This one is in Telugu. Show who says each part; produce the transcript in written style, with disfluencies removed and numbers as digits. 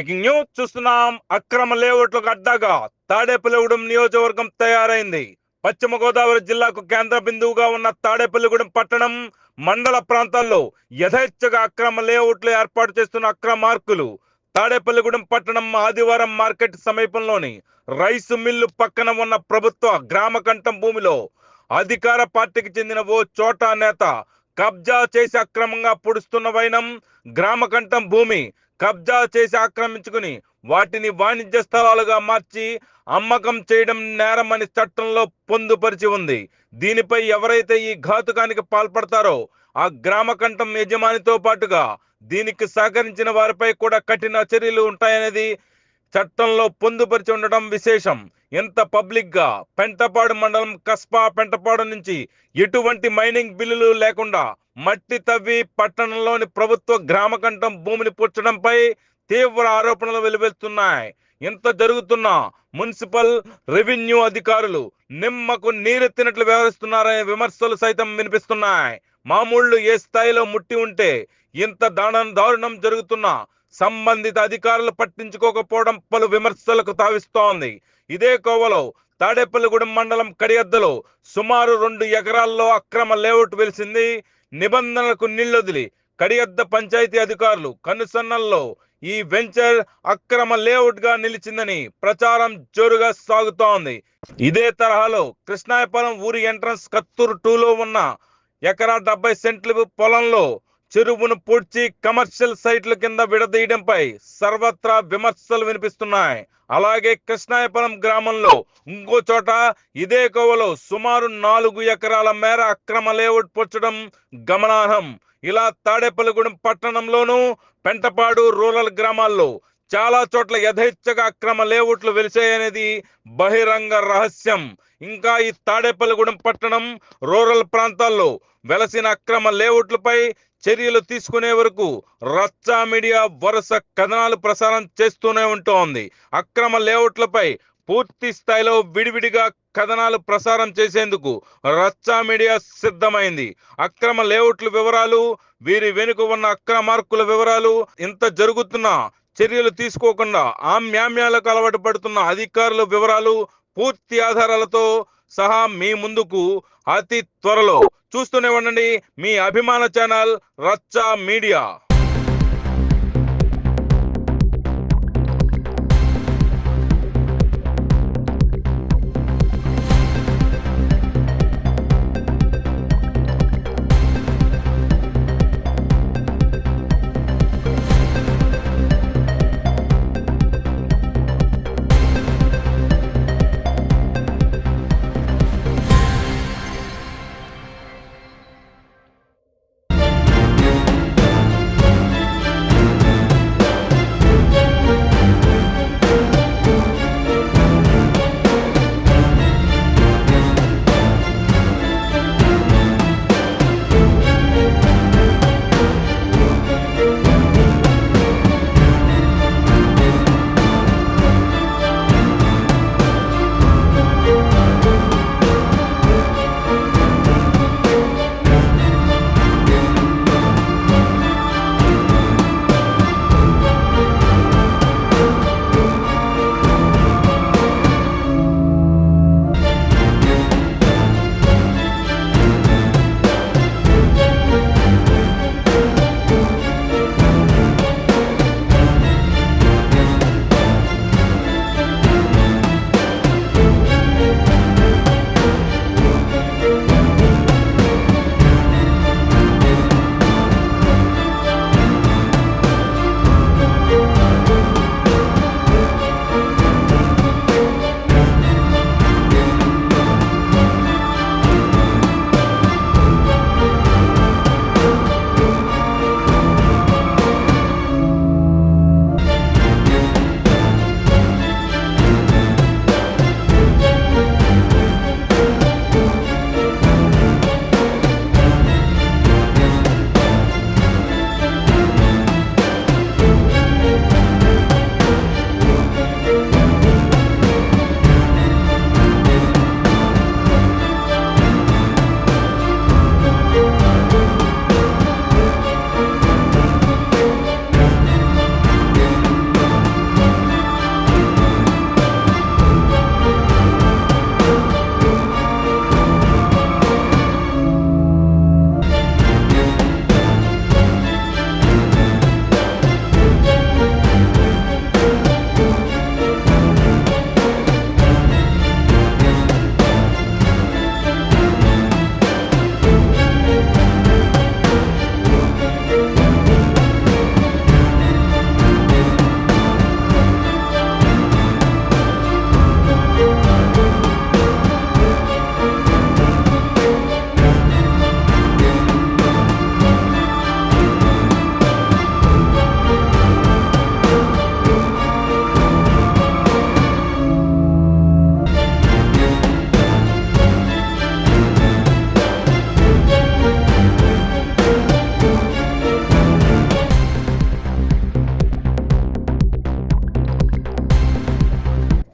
Speaker 1: బ్రేకింగ్ న్యూస్ చూస్తున్నాం. అక్రమ లేఅవుట్లకు అడ్డాగా తాడేపల్లిగూడెం నియోజకవర్గం తయారైంది. పశ్చిమ గోదావరి జిల్లాకు కేంద్ర బిందువుగా ఉన్న తాడేపల్లిగూడెం పట్టణం మండల ప్రాంతాల్లో యథేచ్ఛగా అక్రమ లేఅవుట్లు ఏర్పాటు చేస్తున్న అక్రమార్కులు తాడేపల్లిగూడెం పట్టణం ఆదివారం మార్కెట్ సమీపంలోని రైసు మిల్లు పక్కన ఉన్న ప్రభుత్వ గ్రామ కంఠం భూమిలో అధికార పార్టీకి చెందిన ఓ చోటా నేత కబ్జా చేసి అక్రమంగా పొడుస్తున్న వైనం గ్రామ కంఠం భూమి కబ్జా చేసి ఆక్రమించుకుని వాటిని వాణిజ్య స్థలాలుగా మార్చి అమ్మకం చేయడం నేరమని చట్టంలో పొందుపరిచి ఉంది. దీనిపై ఎవరైతే ఈ ఘాతుకానికి పాల్పడతారో ఆ గ్రామ కంఠం యజమానితో పాటుగా దీనికి సహకరించిన వారిపై కూడా కఠిన చర్యలు ఉంటాయనేది చట్టంలో పొందుపరిచి ఉండడం విశేషం. ఎంత పబ్లిక్ గా పెంటపాడు మండలం కస్బా పెంటపాడు నుంచి ఎటువంటి మైనింగ్ బిల్లులు లేకుండా మట్టి తవ్వి పట్టణంలోని ప్రభుత్వ గ్రామకంఠం భూమిని పూడ్చడంపై తీవ్ర ఆరోపణలు వెలువెత్తున్నాయి. ఇంత జరుగుతున్నా మున్సిపల్ రెవెన్యూ అధికారులు నిమ్మకు నీరెత్తినట్లు వ్యవహరిస్తున్నారనే విమర్శలు సైతం వినిపిస్తున్నాయి. మామూళ్లు ఏ స్థాయిలో ముట్టి ఉంటే ఇంత దారుణం జరుగుతున్నా సంబంధిత అధికారులు పట్టించుకోకపోవడం పలు విమర్శలకు తావిస్తోంది. ఇదే కోవలో తాడేపల్లిగూడెం మండలం కడియద్దలో సుమారు 2 ఎకరాల్లో అక్రమ లేఅవుట్ వెలిసింది. నిబంధనలకు నీళ్లొదిలి కడియద్ద పంచాయతీ అధికారులు కనుసన్నల్లో ఈ వెంచర్ అక్రమ లేఅవుట్ గా నిలిచిందని ప్రచారం జోరుగా సాగుతోంది. ఇదే తరహాలో కృష్ణాయపాలెం ఊరి ఎంట్రన్స్ కత్తూరు 2లో ఉన్న ఎకరా 70 సెంట్లు పొలంలో చెరువును పూడ్చి కమర్షియల్ సైట్ల కింద విడదీయడంపై సర్వత్రా విమర్శలు వినిపిస్తున్నాయి. అలాగే కృష్ణాయపాలెం గ్రామంలో ఇంకో చోట ఇదే కోవలో సుమారు 4 ఎకరాల మేర అక్రమ లేఅవుట్ పొచ్చడం గమనార్హం. ఇలా తాడేపల్లిగూడెం పట్టణంలోనూ పెంటపాడు రూరల్ గ్రామాల్లో చాలా చోట్ల యథేచ్ఛగా అక్రమ లేఅవుట్లు వెలిసాయనేది బహిరంగ రహస్యం. ఇంకా ఈ తాడేపల్లిగూడెం పట్టణం రూరల్ ప్రాంతాల్లో వెలసిన అక్రమ లేఅవుట్లపై చర్యలు తీసుకునే వరకు రచ్చా మీడియా వరుస కథనాలు ప్రసారం చేస్తూనే ఉంటోంది. అక్రమ లేఅవుట్లపై పూర్తి స్థాయిలో విడివిడిగా కథనాలు ప్రసారం చేసేందుకు రచ్చా మీడియా సిద్ధమైంది. అక్రమ లేఅవుట్ల వివరాలు, వీరి వెనుక ఉన్న అక్రమార్కుల వివరాలు, ఇంత జరుగుతున్న చర్యలు తీసుకోకుండా ఆమ్యామ్యాలకు అలవాటు పడుతున్న అధికారుల వివరాలు పూర్తి ఆధారాలతో సహా మీ ముందుకు అతి త్వరలో చూస్తూనే ఉండండి మీ అభిమాన ఛానల్ రచ్చా మీడియా.